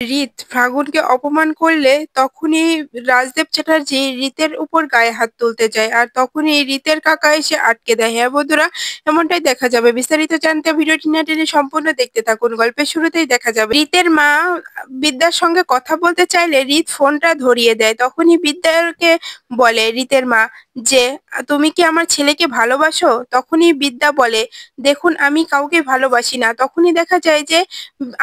রিত ফাগুনকে অপমান করলে তখনই রাজদেব চ্যাটার্জি রিতের উপর গায়ে হাত তুলতে যায় আর তখনই রিতের কাকা এসে আটকে দেয়। হ্যাঁ বন্ধুরা, এমনটাই দেখা যাবে। বিস্তারিত জানতে ভিডিওটি না টেনে সম্পূর্ণ দেখতে থাকুন। গল্পের শুরুতেই দেখা যাবে রিতের মা বিদ্যার সঙ্গে কথা বলতে চাইলে রিত ফোনটা ধরিয়ে দেয়। তখনই বিদ্যাকে বলে রিতের মা যে তুমি কি আমার ছেলেকে ভালোবাসো? তখনই বিদ্যা বলে দেখুন আমি কাউকে ভালোবাসি না। তখনই দেখা যায় যে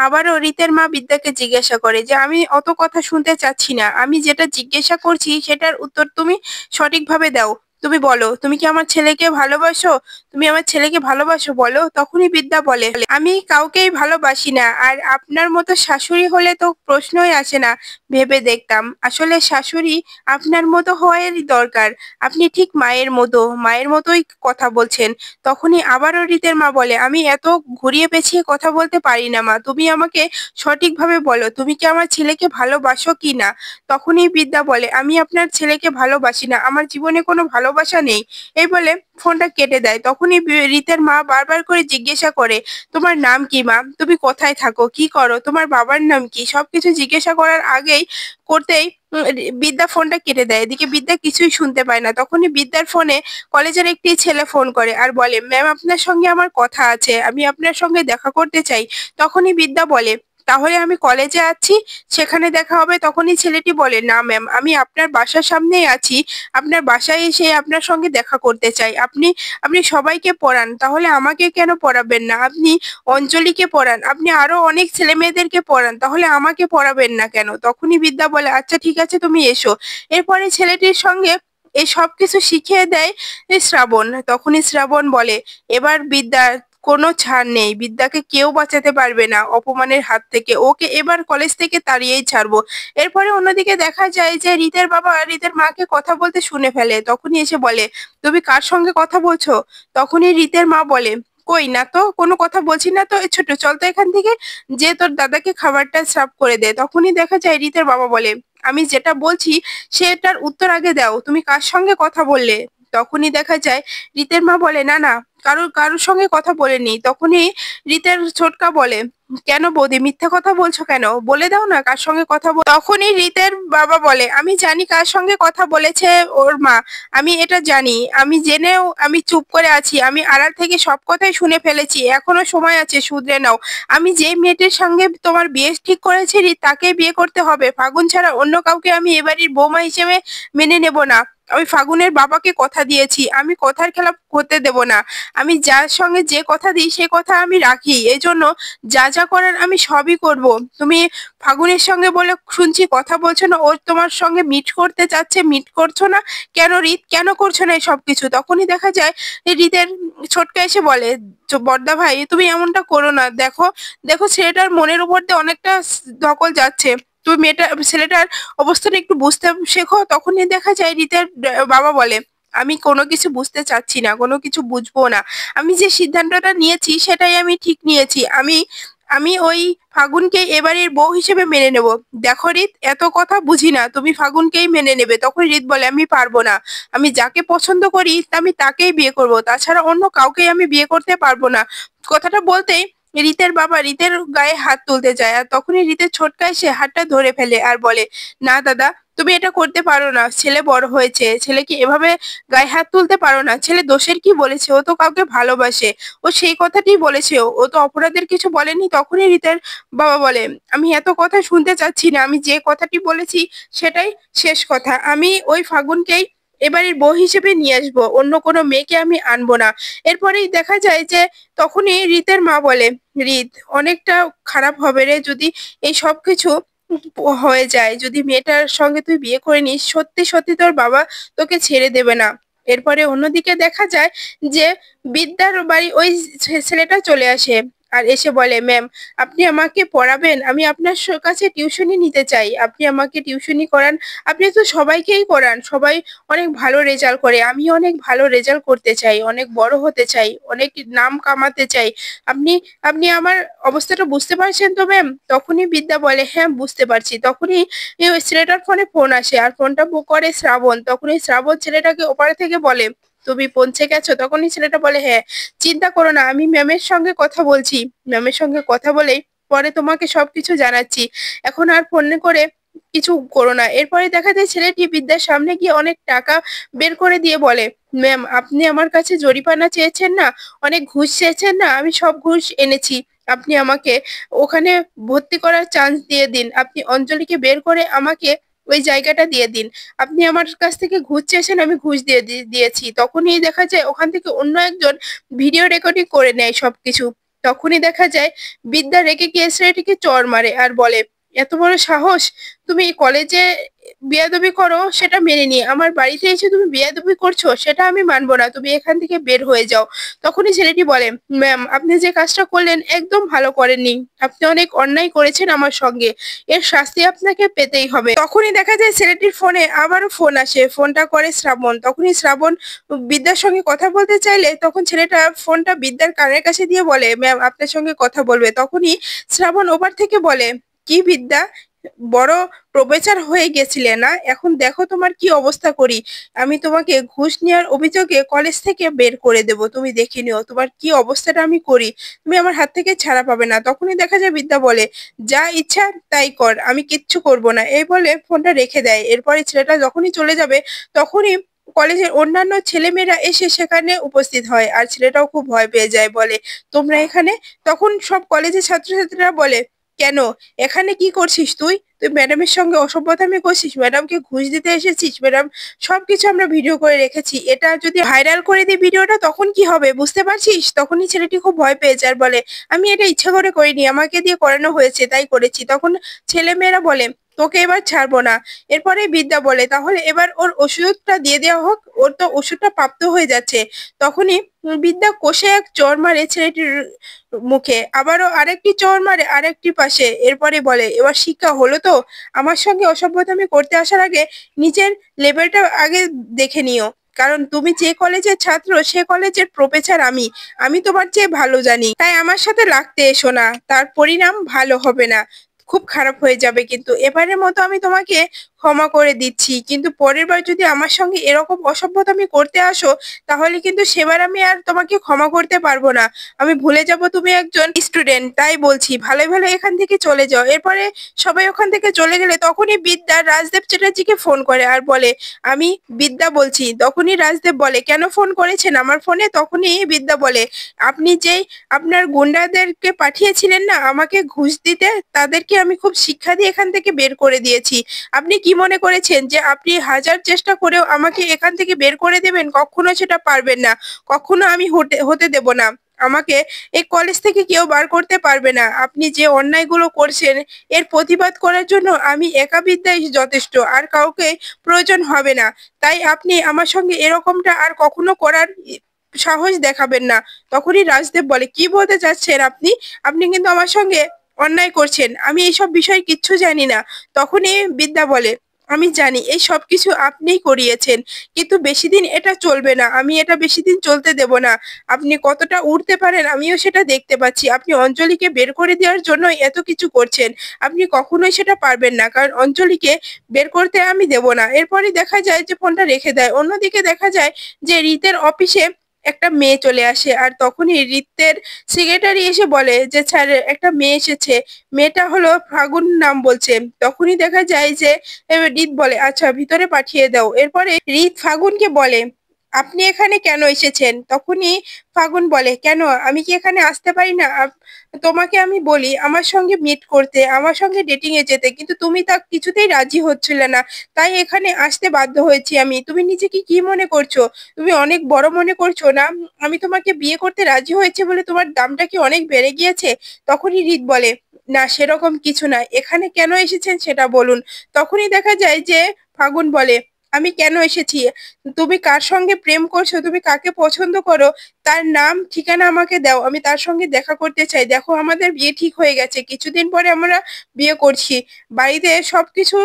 আবারও রিতের মা বিদ্যাকে জিজ্ঞাসা করে যে আমি অত কথা শুনতে চাচ্ছি না, আমি যেটা জিজ্ঞাসা করছি সেটার উত্তর তুমি সঠিকভাবে দাও। তুমি বলো তুমি কি আমার ছেলেকে ভালোবাসো? তুমি আমার ছেলেকে ভালোবাসো বলো। তখনই বিদ্যা বলে আমি কাউকেই ভালোবাসি না, আর আপনার মতো শাশুড়ি হলে তো প্রশ্নই আসে না। ভেবে দেখতাম আসলে শাশুড়ি আপনার মতো হওয়ারই দরকার। আপনি ঠিক মায়ের মতোই কথা বলছেন। তখনই আবারও রিতের মা বলে আমি এত ঘুরিয়ে পেঁচিয়ে কথা বলতে পারি না মা, তুমি আমাকে সঠিকভাবে বলো তুমি কি আমার ছেলেকে ভালোবাসো কি না। তখনই বিদ্যা বলে আমি আপনার ছেলেকে ভালোবাসি না, আমার জীবনে কোনো ভালোবাসা নেই। এই বলে ফোনটা কেটে দেয়। তখনই রিতের মা বারবার করে জিজ্ঞাসা করে তোমার নাম কি মা, তুমি কোথায় থাকো, কি করো, তোমার বাবার নাম কি, সবকিছু জিজ্ঞাসা করার আগেই করতেই বিদ্যা ফোনটা কেটে দেয়। এদিকে বিদ্যা কিছুই শুনতে পায় না। তখনই বিদ্যার ফোনে কলেজের একটি ছেলে ফোন করে আর বলে ম্যাম আপনার সঙ্গে আমার কথা আছে, আমি আপনার সঙ্গে দেখা করতে চাই। তখনই বিদ্যা বলে তাহলে আমি কলেজে আছি, সেখানে দেখা হবে। তখনই ছেলেটি বলে না ম্যাম আমি আপনার বাসার সামনেই আছি, আপনার বাসায় এসে আপনার সঙ্গে দেখা করতে চাই। আপনি আপনি সবাইকে পড়ান, তাহলে আমাকে কেন পড়াবেন না? আপনি অঞ্জলিকে পড়ান, আপনি আরো অনেক ছেলে মেয়েদেরকে পড়ান, তাহলে আমাকে পড়াবেন না কেন? তখনই বিদ্যা বলে আচ্ছা ঠিক আছে তুমি এসো। এরপরে ছেলেটির সঙ্গে এই সবকিছু শিখিয়ে দেয় শ্রাবণ। তখনই শ্রাবণ বলে এবার বিদ্যার কোনো ছাড় নেই, বিদ্যাকে কেউ বাঁচাতে পারবে না অপমানের হাত থেকে, ওকে এবার কলেজ থেকে তাড়িয়েই ছাড়বো। এরপরে অন্যদিকে দেখা যায় যে রিতের বাবা রিতের মাকে কথা বলতে শুনে ফেলে। তখনই এসে বলে তুমি কার সঙ্গে কথা বলছো? তখনই রিতের মা বলে কই না তো, কোনো কথা বলছি না তো। এ ছোট চল তো এখান থেকে, যে তোর দাদাকে খাবারটা সার্ভ করে দে। তখনই দেখা যায় রিতের বাবা বলে আমি যেটা বলছি সেটার উত্তর আগে দাও, তুমি কার সঙ্গে কথা বললে? তখনই দেখা যায় রিতের মা বলে না না, কারোর কারোর সঙ্গে কথা বলেনি। তখনই রিতের ছোটকা বলে কেন বৌদি মিথ্যা কথা বলছো কেন, বলে দাও না কার সঙ্গে কথা তখনই রিতের বাবা বলে আমি জানি কার সঙ্গে কথা বলেছে ওর মা, আমি এটা জানি, আমি জেনেও আমি চুপ করে আছি, আমি আড়াল থেকে সব কথাই শুনে ফেলেছি, এখনো সময় আছে শুধরে নাও। আমি যে মেয়েটির সঙ্গে তোমার বিয়ে ঠিক করেছি তাকে বিয়ে করতে হবে, ফাগুন ছাড়া অন্য কাউকে আমি এবাড়ির বৌমা হিসেবে মেনে নেব না। আমি ফাগুনের বাবাকে কথা দিয়েছি, আমি কথার খেলাপ করতে দেব না। আমি যার সঙ্গে যে কথা দিই সে কথা আমি রাখি, এজন্য যা যা করার আমি সবই করব। তুমি ফাগুনের সঙ্গে বলে শুনছি কথা বলছো না, ও তোমার সঙ্গে মিট করতে চাচ্ছে, মিট করছো না কেন রিত, কেন করছো না এই সবকিছু? তখনই দেখা যায় রিতের ছোটকা এসে বলে বড়দা ভাই তুমি এমনটা করো না, দেখো দেখো ছেলেটার মনের উপর দিয়ে অনেকটা ধকল যাচ্ছে, তুমি ছেলেটার অবস্থাটা একটু বুঝতে শেখো। তখনই দেখা যায় রিতের বাবা বলে আমি কোনো কিছু বুঝতে চাচ্ছি না, কোনো কিছু বুঝবো না, আমি যে সিদ্ধান্তটা নিয়েছি সেটাই আমি ঠিক নিয়েছি। আমি আমি ওই ফাগুনকে এবারের বউ হিসেবে মেনে নেব। দেখো রিত এত কথা বুঝি না, তুমি ফাগুনকেই মেনে নেবে। তখন রিত বলে আমি পারবো না, আমি যাকে পছন্দ করি আমি তাকেই বিয়ে করব, তাছাড়া অন্য কাউকে আমি বিয়ে করতে পারবো না। কথাটা বলতেই রিতের বাবা রিতের গায়ে হাত তুলতে যায় আর তখনই রিতের ছোটকা এসে হাতটা ধরে ফেলে আর বলে না দাদা তুমি এটা করতে পারো না, ছেলে বড় হয়েছে, ছেলেকে এভাবে গায়ে হাত তুলতে পারো না। ছেলে দোষের কি বলেছে, ও তো কাউকে ভালোবাসে, ও সেই কথাটি বলেছে, ও তো অপরাধের কিছু বলেনি। তখনই রিতের বাবা বলে আমি এত কথা শুনতে চাচ্ছি না, আমি যে কথাটি বলেছি সেটাই শেষ কথা, আমি ওই ফাগুনকেই এবারের বউ হিসেবে নিয়ে আসবো, অন্য কোনো মেয়েকে আমি আনবো না। এরপরেই দেখা যায় যে তখনই রিতের মা বলে রিত অনেকটা খারাপ হবে রে যদি এই সব কিছু হয়ে যায়, যদি মেয়েটার সঙ্গে তুই বিয়ে করে নিস, সত্যি সত্যি তোর বাবা তোকে ছেড়ে দেবে না। এরপরে অন্যদিকে দেখা যায় যে বিদ্যার বাড়ি ওই ছেলেটা চলে আসে আর এসে বলে ম্যাম আপনি আমাকে পড়াবেন, আমি আপনার কাছে টিউশনি নিতে চাই, আপনি আমাকে টিউশনি করান, আপনি তো সবাইকেই করান, সবাই অনেক ভালো রেজাল্ট করে, আমি অনেক ভালো রেজাল্ট করতে চাই, অনেক বড় হতে চাই, অনেক নাম কামাতে চাই, আপনি আপনি আমার অবস্থাটা বুঝতে পারছেন তো ম্যাম? তখনই বিদ্যা বলে হ্যাঁ বুঝতে পারছি। তখনই ওই ছেলেটার ফোনে ফোন আসে আর ফোনটা করে শ্রাবণ। তখনই শ্রাবণ ছেলেটাকে ওপারে থেকে বলে তুমি পৌঁছে গেছো? তখনই ছেলেটা বলে হ্যাঁ, চিন্তা করো না আমি ম্যামের সঙ্গে কথা বলছি, ম্যামের সঙ্গে কথা বলেই পরে তোমাকে সবকিছু জানাচ্ছি, এখন আর ফোন করে কিছু করো না। এরপরে দেখা যায় ছেলেটি বিদ্যার সামনে গিয়ে অনেক টাকা বের করে দিয়ে বলে, ম্যাম আপনি আমার কাছে জরিমানা চেয়েছেন না, অনেক ঘুষ চেয়েছেন না, আমি সব ঘুষ এনেছি। আপনি আমাকে ওখানে ভর্তি করার চান্স দিয়ে দিন, আপনি অঞ্জলিকে বের করে আমাকে ওই জায়গাটা দিয়ে দিন। আপনি আমার কাছ থেকে ঘুষ চেয়েছেন, আমি ঘুষ দিয়েছি। তখনই দেখা যায় ওখান থেকে অন্য একজন ভিডিও রেকর্ডিং করে নেয় সবকিছু। তখনই দেখা যায় বিদ্যা রেগে গিয়ে ছেলেটিকে চড় মারে আর বলে, এত বড় সাহস, তুমি কলেজে বেয়াদবি করো সেটা মেনে নিয়ে আমার বাড়িতে এসে তুমি বেয়াদবি করছো, সেটা আমি মানবো না, তুমি এখান থেকে বের হয়ে যাও। তখনই ছেলেটি বলে, ম্যাম আপনি যে কাজটা করলেন একদম ভালো করেননি, আপনি অনেক অন্যায় করেছেন আমার সঙ্গে, এর শাস্তি আপনাকে পেতেই হবে। তখনই দেখা যায় ছেলেটির ফোনে আবারও ফোন আসে, ফোনটা করে শ্রাবণ। তখনই শ্রাবণ বিদ্যার সঙ্গে কথা বলতে চাইলে তখন ছেলেটা ফোনটা বিদ্যার কানের কাছে দিয়ে বলে, ম্যাম আপনার সঙ্গে কথা বলবে। তখনই শ্রাবণ ওপার থেকে বলে, কি বিদ্যা, বড় প্রফেসর হয়ে গেছিলে না, এখন দেখো তোমার কি অবস্থা করি, আমি তোমাকে ঘুষ নেওয়ার অভিযোগে কলেজ থেকে বের করে দেব, তুমি দেখে নিও তোমার কি অবস্থাটা আমি করি, তুমি আমার হাত থেকে ছাড়া পাবে না। তখনই দেখা যায় বিদ্যা বলে, যা ইচ্ছা তাই কর, আমি কিচ্ছু করব না, এই বলে ফোনটা রেখে দেয়। এরপরে ছেলেটা যখনই চলে যাবে তখনই কলেজের অন্যান্য ছেলেমেয়েরা এসে সেখানে উপস্থিত হয় আর ছেলেটাও খুব ভয় পেয়ে যায়, বলে তোমরা এখানে? তখন সব কলেজের ছাত্রছাত্রীরা বলে, কেন, এখানে কি করছিস তুই, তুই ম্যাডামের সঙ্গে অসভ্যতামি করছিস, ম্যাডামকে ঘুষ দিতে এসেছিস, ম্যাডাম সবকিছু আমরা ভিডিও করে রেখেছি, এটা যদি ভাইরাল করে দিই ভিডিওটা তখন কি হবে বুঝতে পারছিস? তখনই ছেলেটি খুব ভয় পেয়ে যায় আর বলে, আমি এটা ইচ্ছা করে করিনি, আমাকে দিয়ে করানো হয়েছে তাই করেছি। তখন ছেলে মেয়েরা বলে, তোকে এবার ছাড়বো না। এরপরে বিদ্যা বলে, তাহলে এবার ওর ওষুধটা দিয়ে দেওয়া হোক, ওর তো ওষুধটা প্রাপ্ত হয়ে যাচ্ছে। তখনই বিদ্যা কষে এক চড় মারে ছেলেটির মুখে, আবারও আরেকটি চড় মারে আরেকটি পাশে। এরপরে বলে, এবার শিক্ষা হলো তো, আমার সঙ্গে অসভ্যতামি করতে আসার আগে নিজের লেভেলটা আগে দেখে নিও, কারণ তুমি যে কলেজের ছাত্র সে কলেজের প্রফেসর আমি, আমি তোমার চেয়ে ভালো জানি, তাই আমার সাথে লাগতে এসো না, তার পরিণাম ভালো হবে না, খুব খারাপ হয়ে যাবে। কিন্তু এবারের মতো আমি তোমাকে ক্ষমা করে দিচ্ছি, কিন্তু পরের বার যদি আমার সঙ্গে এরকম অসভ্যতামি করতে আসো তাহলে কিন্তু সেবার আমি আর তোমাকে ক্ষমা করতে পারবো না, আমি ভুলে যাব তুমি একজন স্টুডেন্ট, তাই বলছি ভালোই ভালো এখান থেকে চলে যাও। এরপরে সবাই ওখান থেকে চলে গেলে তখনই বিদ্যা রাজদেব চ্যাটার্জিকে ফোন করে আর বলে, আমি বিদ্যা বলছি। তখনই রাজদেব বলে, কেন ফোন করেছেন আমার ফোনে? তখনই বিদ্যা বলে, আপনি যেই আপনার গুন্ডাদেরকে পাঠিয়েছিলেন না আমাকে ঘুষ দিতে, তাদেরকে আমি খুব শিক্ষা দিয়ে এখান থেকে বের করে দিয়েছি। আপনি কি মনে করেছেন যে আপনি হাজার চেষ্টা করেও আমাকে এখান থেকে বের করে দেবেন? কখনো সেটা পারবেন না, কখনো আমি হতে দেব না, আমাকে এই কলেজ থেকে কেউ বার করতে পারবে না। আপনি যে অন্যায়গুলো করছেন এর প্রতিবাদ করার জন্য আমি একা বিদ্যাই যথেষ্ট, আর কাউকে প্রয়োজন হবে না। তাই আপনি আমার সঙ্গে এরকমটা আর কখনো করার সাহস দেখাবেন না। তখনই রাজদেব বলে, কি বলতে চাচ্ছেন আপনি, আপনি কিন্তু আমার সঙ্গে অন্যায় করছেন, আমি এইসব বিষয় কিচ্ছু জানি না। তখনই বিদ্যা বলে, আমি জানি এই সবকিছু আপনিই করিয়েছেন, কিন্তু বেশি দিন এটা চলবে না, আমি এটা বেশি দিন চলতে দেব না। আপনি কতটা উঠতে পারেন আমিও সেটা দেখতে পাচ্ছি, আপনি অঞ্জলিকে বের করে দেওয়ার জন্য এত কিছু করছেন, আপনি কখনোই সেটা পারবেন না, কারণ অঞ্জলিকে বের করতে আমি দেব না। এরপরই দেখা যায় যে ফোনটা রেখে দেয়। অন্যদিকে দেখা যায় যে রিতের অফিসে একটা মেয়ে চলে আসে আর তখনই রিতের সেক্রেটারি এসে বলে যে, স্যার একটা মেয়ে এসেছে, মেয়েটা হলো ফাগুন নাম বলছে। তখনই দেখা যায় যে রিত বলে, আচ্ছা ভিতরে পাঠিয়ে দাও। এরপরে রিত ফাগুনকে বলে, আপনি এখানে কেন এসেছেন? তখনই ফাগুন বলে, কেন, আমি কি এখানে আসতে পারি না? তোমাকে আমি বলি আমার সঙ্গে মিট করতে, আমার সঙ্গে ডেটিং এ যেতে, কিন্তু তুমি তা কিছুতেই রাজি হচ্ছিলে না, তাই এখানে আসতে বাধ্য হয়েছি আমি। তুমি নিজেকে কি মনে করছো? তুমি অনেক বড় মনে করছো না? আমি তোমাকে বিয়ে করতে রাজি হয়েছে বলে তোমার দামটা কি অনেক বেড়ে গিয়েছে? তখনই রিত বলে, না সেরকম কিছু না, এখানে কেন এসেছেন সেটা বলুন। তখনই দেখা যায় যে ফাগুন বলে, আমি কেন এসেছি, তুমি কার সঙ্গে প্রেম করছো, তুমি কাকে পছন্দ করো, তার নাম ঠিকানা আমাকে দাও, আমি তার সঙ্গে দেখা করতে চাই। দেখো আমাদের বিয়ে ঠিক হয়ে গেছে, কিছুদিন পরে আমরা বিয়ে করছি, বাড়িতে সবকিছু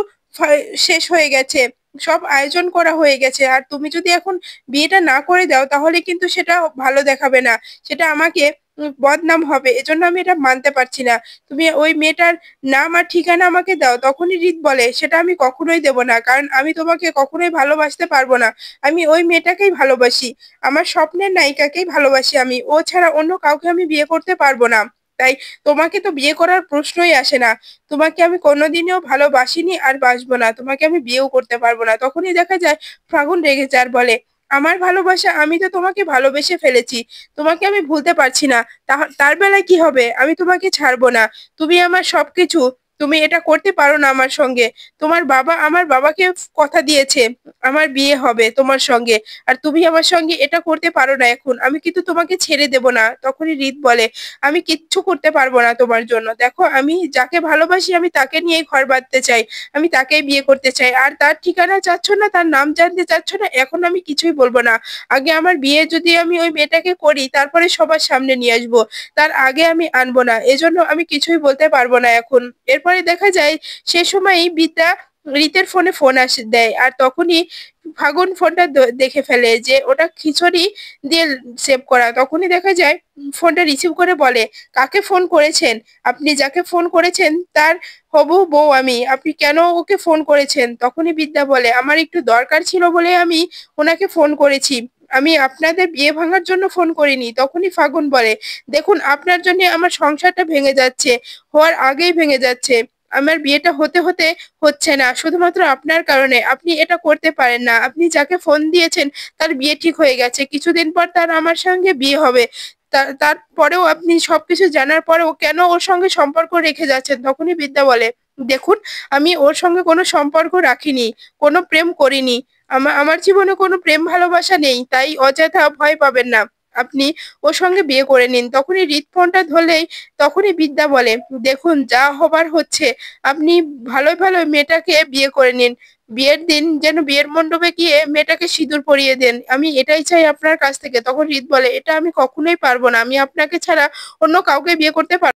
শেষ হয়ে গেছে, সব আয়োজন করা হয়ে গেছে, আর তুমি যদি এখন বিয়েটা না করে দাও তাহলে কিন্তু সেটা ভালো দেখাবে না, সেটা আমাকে বদনাম হবে, এজন্য আমি এটা মানতে পারছি না। তুমি ওই মেয়েটার নাম আর ঠিকানা আমাকে দাও। তখনই রিত বলে, সেটা আমি কখনোই দেব না, কারণ আমি তোমাকে কখনোই ভালোবাসতে পারবো না, আমি ওই মেয়েটাকেই ভালোবাসি, আমার স্বপ্নের নায়িকাকেই ভালোবাসি আমি, ও ছাড়া অন্য কাউকে আমি বিয়ে করতে পারবো না। তাই তোমাকে তো বিয়ে করার প্রশ্নই আসে না। তোমাকে আমি কোনোদিনও ভালোবাসিনি আর বাসবো না, তোমাকে আমি বিয়েও করতে পারবো না। তখনই দেখা যায় ফাগুন রেগে যায় আর বলে, আমার ভালোবাসা, আমি তো তোমাকে ভালোবেসে ফেলেছি, তোমাকে আমি ভুলতে পারছি না। তার বেলায় কি হবে? আমি তোমাকে ছাড়বো না, তুমি আমার সবকিছু, তুমি এটা করতে পারো না আমার সঙ্গে। তোমার বাবা আমার বাবাকে কথা দিয়েছে আমার বিয়ে হবে তোমার সঙ্গে, আর তুমি আমার সঙ্গে এটা করতে পারো না এখন, আমি কিন্তু তোমাকে ছেড়ে দেব না। তখনই রিত বলে, আমি কিচ্ছু করতে পারবো না তোমার জন্য, দেখো আমি যাকে ভালোবাসি আমি তাকে নিয়ে ঘর বাঁধতে চাই, আমি তাকেই বিয়ে করতে চাই। আর তার ঠিকানা চাচ্ছ না, তার নাম জানতে চাচ্ছ না, এখন আমি কিছুই বলবো না। আগে আমার বিয়ে যদি আমি ওই মেয়েটাকে করি তারপরে সবার সামনে নিয়ে আসবো, তার আগে আমি আনবো না, এজন্য আমি কিছুই বলতে পারবো না এখন। এরপরে দেখা যায় সে সময়ই বিদ্যা রিতের ফোনে ফোন আসে দেয়, আর তখনই ফাগুন ফোনটা দেখে ফেলে যে ওটা খিচুড়ি দিয়ে সেভ করা। তখনই দেখা যায় ফোনটা রিসিভ করে বলে, কাকে ফোন করেছেন? আপনি যাকে ফোন করেছেন তার হবু বউ আমি, আপনি কেন ওকে ফোন করেছেন? তখনই বিদ্যা বলে, আমার একটু দরকার ছিল বলে আমি ওনাকে ফোন করেছি, আমি আপনাদের বিয়ে ভাঙার জন্য ফোন করিনি। তখনই ফাগুন বলে, দেখুন আপনার জন্য আমার সংসারটা ভেঙে যাচ্ছে, হওয়ার আগেই ভেঙে যাচ্ছে, আমার বিয়েটা হতে হতে হচ্ছে না শুধুমাত্র আপনার কারণে। আপনি এটা করতে পারেন না, আপনি যাকে ফোন দিয়েছেন তার বিয়ে ঠিক হয়ে গেছে, কিছুদিন পর তার আমার সঙ্গে বিয়ে হবে, তারপরেও আপনি সবকিছু জানার পরেও কেন ওর সঙ্গে সম্পর্ক রেখে যাচ্ছেন? তখনই বিদ্যা বলে, দেখুন আমি ওর সঙ্গে কোনো সম্পর্ক রাখিনি, কোনো প্রেম করিনি, আমার জীবনে কোনো প্রেম ভালোবাসা নেই, তাই অযথা ভয় পাবেন না, আপনি ওর সঙ্গে বিয়ে করে নিন। তখনই হৃদ ফোনটা ধরলেই তখনই বিদ্যা বলে, দেখুন যা হবার হচ্ছে, আপনি ভালোই ভালোই মেয়েটাকে বিয়ে করে নিন, বিয়ের দিন যেন বিয়ের মণ্ডপে গিয়ে মেয়েটাকে সিঁদুর পরিয়ে দেন, আমি এটাই চাই আপনার কাছ থেকে। তখন হৃদ বলে, এটা আমি কখনোই পারবো না, আমি আপনাকে ছাড়া অন্য কাউকে বিয়ে করতে পারবো